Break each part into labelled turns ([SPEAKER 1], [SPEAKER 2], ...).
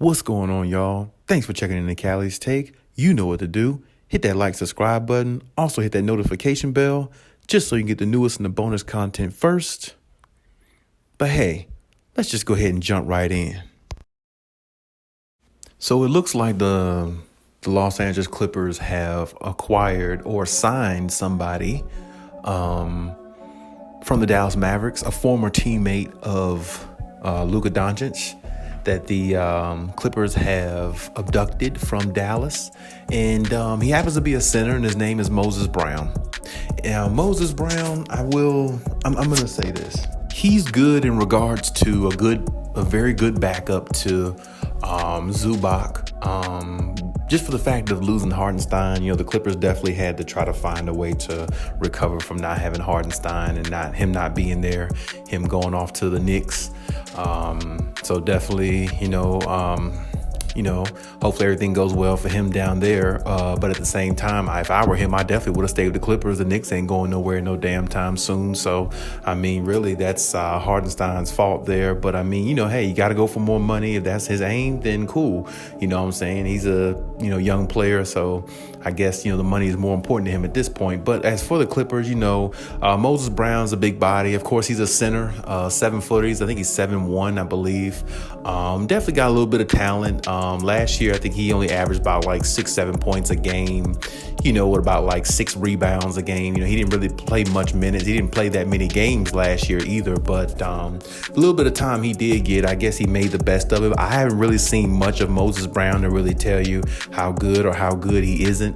[SPEAKER 1] What's going on, y'all? Thanks for checking in the Khaliis Take. You know what to do. Hit that like, subscribe button. Also hit that notification bell just so you can get the newest and the bonus content first. But hey, let's just go ahead and jump right in. So it looks like the Los Angeles Clippers have acquired or signed somebody from the Dallas Mavericks, a former teammate of Luka Doncic, that the Clippers have abducted from Dallas. And he happens to be a center, and his name is Moses Brown. Moses Brown, I'm going to say this. He's good in regards to a very good backup to Zubac. Just for the fact of losing Hartenstein, the Clippers definitely had to try to find a way to recover from not having Hartenstein and him not being there, him going off to the Knicks. So definitely, hopefully everything goes well for him down there. But at the same time, if I were him, I definitely would have stayed with the Clippers. The Knicks ain't going nowhere no damn time soon. So, really, that's Hartenstein's fault there. But, hey, you got to go for more money. If that's his aim, then cool. You know what I'm saying? He's a, young player. So I guess, the money is more important to him at this point. But as for the Clippers, Moses Brown's a big body. Of course, he's a center, 7 footers. I think he's 7'1", I believe. Definitely got a little bit of talent. Last year, I think he only averaged about 6-7 points a game, with about 6 rebounds a game. He didn't really play much minutes. He didn't play that many games last year either, but a little bit of time he did get, I guess he made the best of it. I haven't really seen much of Moses Brown to really tell you how good or how good he isn't.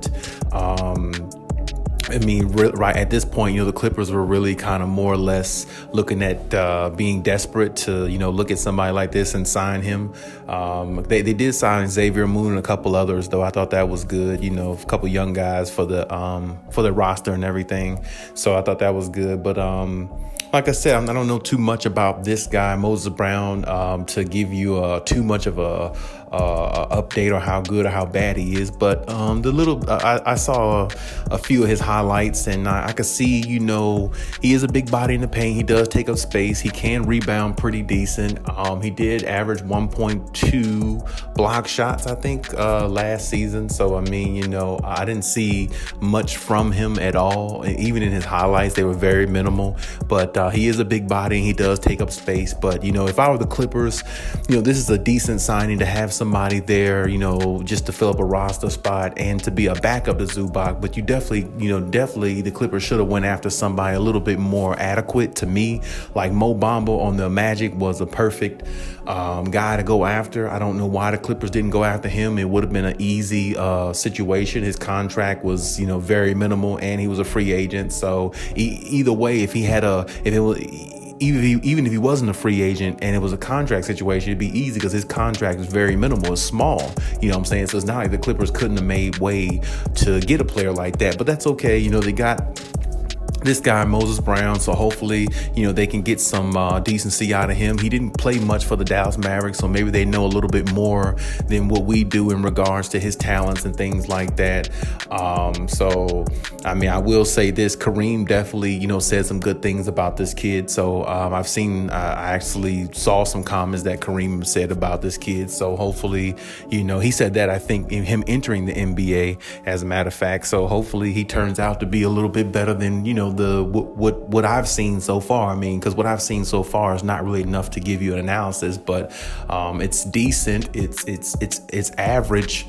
[SPEAKER 1] Right at this point, the Clippers were really kind of more or less looking at being desperate to, look at somebody like this and sign him. They did sign Xavier Moon and a couple others, though. I thought that was good, a couple young guys for the roster and everything. So I thought that was good. But like I said, I don't know too much about this guy, Moses Brown, to give you too much of a update or how good or how bad he is. But I saw a few of his highlights, and I could see, he is a big body in the paint. He does take up space. He can rebound pretty decent. He did average 1.2 block shots, I think, last season. So, I didn't see much from him at all. Even in his highlights, they were very minimal. But he is a big body, and he does take up space. But, if I were the Clippers, this is a decent signing to have somebody there, just to fill up a roster spot and to be a backup to Zubac. But you definitely the Clippers should have went after somebody a little bit more adequate to me. Like Mo Bamba on the Magic was a perfect guy to go after. I don't know why the Clippers didn't go after him. It would have been an easy situation. His contract was, very minimal, and he was a free agent. So either way, even if he wasn't a free agent and it was a contract situation, it'd be easy because his contract is very minimal. It's small. You know what I'm saying? So it's not like the Clippers couldn't have made way to get a player like that. But that's okay. They got this guy, Moses Brown, so hopefully, they can get some decency out of him. He didn't play much for the Dallas Mavericks, so maybe they know a little bit more than what we do in regards to his talents and things like that. I will say this, Kareem definitely, said some good things about this kid. So I actually saw some comments that Kareem said about this kid. So hopefully, he said that, I think, in him entering the NBA, as a matter of fact. So hopefully he turns out to be a little bit better than, what I've seen so far. Because what I've seen so far is not really enough to give you an analysis, but it's decent. It's average,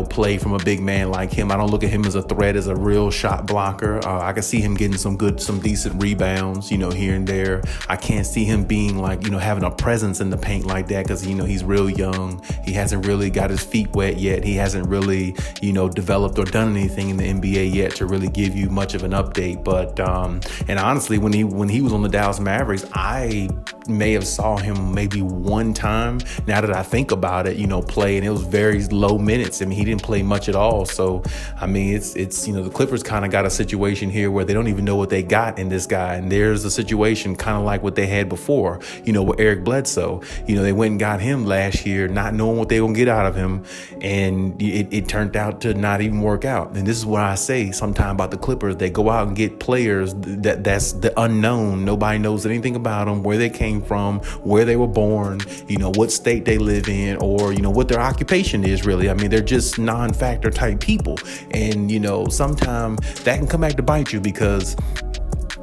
[SPEAKER 1] play from a big man like him. I don't look at him as a threat, as a real shot blocker. I can see him getting some decent rebounds, here and there. I can't see him being having a presence in the paint like that because, he's real young. He hasn't really got his feet wet yet. He hasn't really, developed or done anything in the NBA yet to really give you much of an update. But and honestly, when he was on the Dallas Mavericks, I may have saw him maybe one time. Now that I think about it, play, and it was very low minutes. He didn't play much at all. So it's the Clippers kind of got a situation here where they don't even know what they got in this guy. And there's a situation kind of like what they had before, with Eric Bledsoe. They went and got him last year, not knowing what they were gonna get out of him, and it turned out to not even work out. And this is what I say sometime about the Clippers. They go out and get players players that's the unknown. Nobody knows anything about them, where they came from, where they were born, what state they live in, or, what their occupation is really. I mean, they're just non-factor type people. And, sometimes that can come back to bite you, because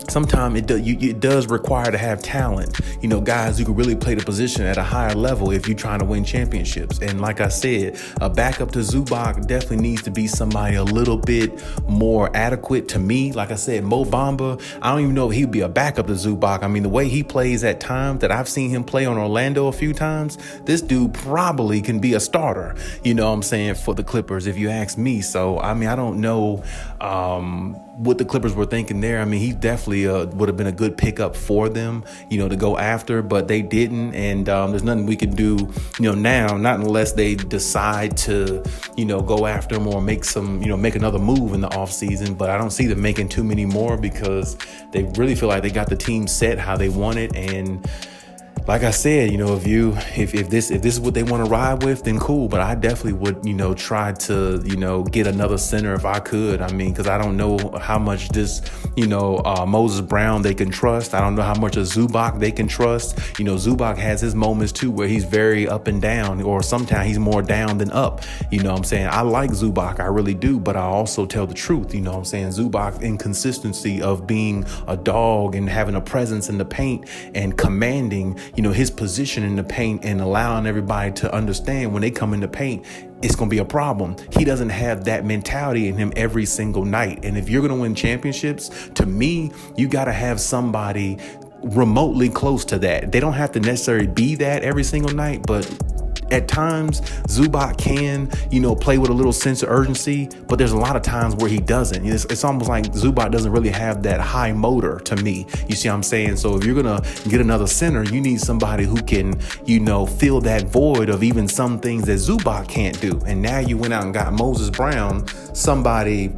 [SPEAKER 1] sometimes it does require to have talent, guys who can really play the position at a higher level if you're trying to win championships. And like I said, a backup to Zubac definitely needs to be somebody a little bit more adequate to me. Like I said, Mo Bamba, I don't even know if he'd be a backup to Zubac. I mean, the way he plays at times that I've seen him play on Orlando a few times, this dude probably can be a starter, for the Clippers, if you ask me. So, I mean, I don't know what the Clippers were thinking there. I mean, he definitely would have been a good pickup for them, to go after, but they didn't. And there's nothing we can do, now, not unless they decide to, go after him or make another move in the offseason. But I don't see them making too many more, because they really feel like they got the team set how they want it. And like I said, if this is what they want to ride with, then cool. But I definitely would, try to, get another center if I could. I mean, because I don't know how much this, Moses Brown they can trust. I don't know how much of Zubac they can trust. Zubac has his moments too, where he's very up and down, or sometimes he's more down than up. I like Zubac, I really do. But I also tell the truth. Zubac inconsistency of being a dog and having a presence in the paint and commanding, his position in the paint and allowing everybody to understand when they come in the paint, it's going to be a problem. He doesn't have that mentality in him every single night. And if you're going to win championships, to me, you got to have somebody remotely close to that. They don't have to necessarily be that every single night, but at times, Zubac can, play with a little sense of urgency, but there's a lot of times where he doesn't. It's almost like Zubac doesn't really have that high motor to me. You see what I'm saying? So if you're going to get another center, you need somebody who can, fill that void of even some things that Zubac can't do. And now you went out and got Moses Brown, somebody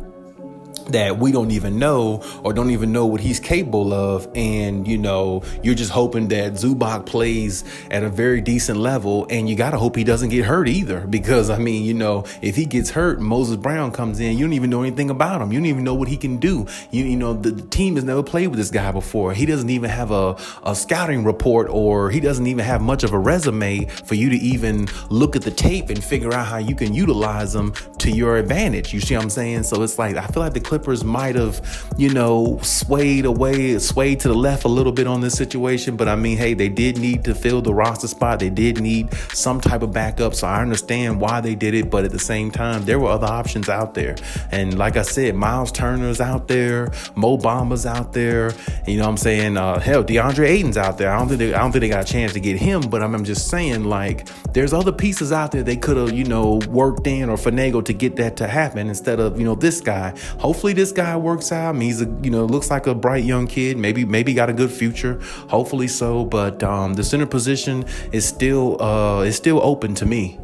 [SPEAKER 1] that we don't even know, or don't even know what he's capable of. And, you're just hoping that Zubac plays at a very decent level, and you got to hope he doesn't get hurt either. Because, I mean, if he gets hurt, Moses Brown comes in, you don't even know anything about him. You don't even know what he can do. The team has never played with this guy before. He doesn't even have a scouting report, or he doesn't even have much of a resume for you to even look at the tape and figure out how you can utilize him to your advantage. You see what I'm saying? So it's like, I feel like the Clippers might have, swayed to the left a little bit on this situation. But I mean, hey, they did need to fill the roster spot. They did need some type of backup. So I understand why they did it. But at the same time, there were other options out there. And like I said, Miles Turner's out there, Mo Bamba's out there. Hell, DeAndre Ayton's out there. I don't think they got a chance to get him. But I'm just saying, like, there's other pieces out there they could have, worked in or finagled to get that to happen instead of, this guy. Hopefully this guy works out. I mean, he's looks like a bright young kid. Maybe got a good future. Hopefully so. But the center position is still open to me.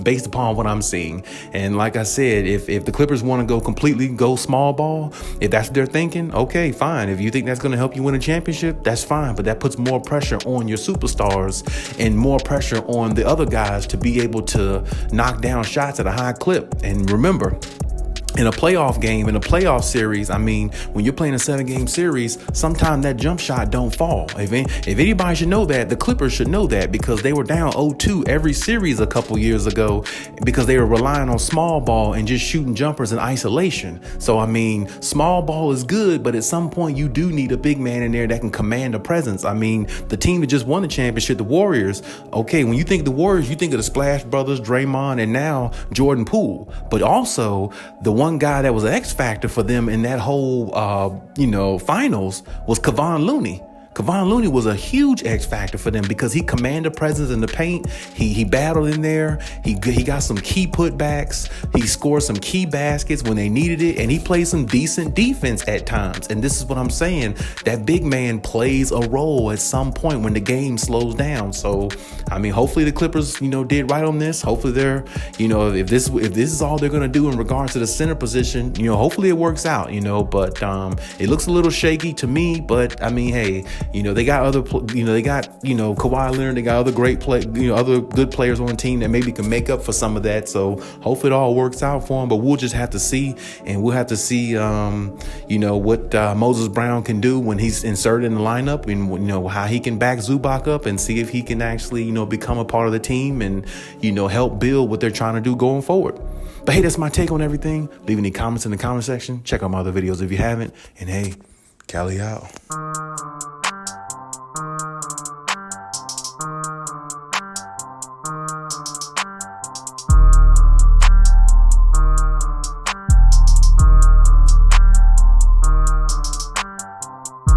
[SPEAKER 1] Based upon what I'm seeing. And like I said, if the Clippers want to go small ball, if that's what they're thinking, okay, fine. If you think that's going to help you win a championship, that's fine. But that puts more pressure on your superstars and more pressure on the other guys to be able to knock down shots at a high clip. And remember, in a playoff game, in a playoff series, I mean, when you're playing a 7-game series, sometimes that jump shot don't fall. If anybody should know that, the Clippers should know that, because they were down 0-2 every series a couple years ago because they were relying on small ball and just shooting jumpers in isolation. So, I mean, small ball is good, but at some point you do need a big man in there that can command a presence. I mean, the team that just won the championship, the Warriors, okay, when you think of the Warriors, you think of the Splash Brothers, Draymond, and now Jordan Poole. But also, the one guy that was an X factor for them in that whole, finals was Kevon Looney. Kevon Looney was a huge X factor for them because he commanded presence in the paint. He battled in there. He got some key putbacks. He scored some key baskets when they needed it, and he played some decent defense at times. And this is what I'm saying. That big man plays a role at some point when the game slows down. So, I mean, hopefully the Clippers, did right on this. Hopefully they're, if this is all they're going to do in regards to the center position, hopefully it works out, but it looks a little shaky to me. But I mean, hey, They got Kawhi Leonard, they got other other good players on the team that maybe can make up for some of that. So hopefully it all works out for him, but we'll just have to see, and we'll have to see, what Moses Brown can do when he's inserted in the lineup, and, how he can back Zubac up and see if he can actually, become a part of the team and, help build what they're trying to do going forward. But hey, that's my take on everything. Leave any comments in the comment section. Check out my other videos if you haven't. And hey, Khaliis out.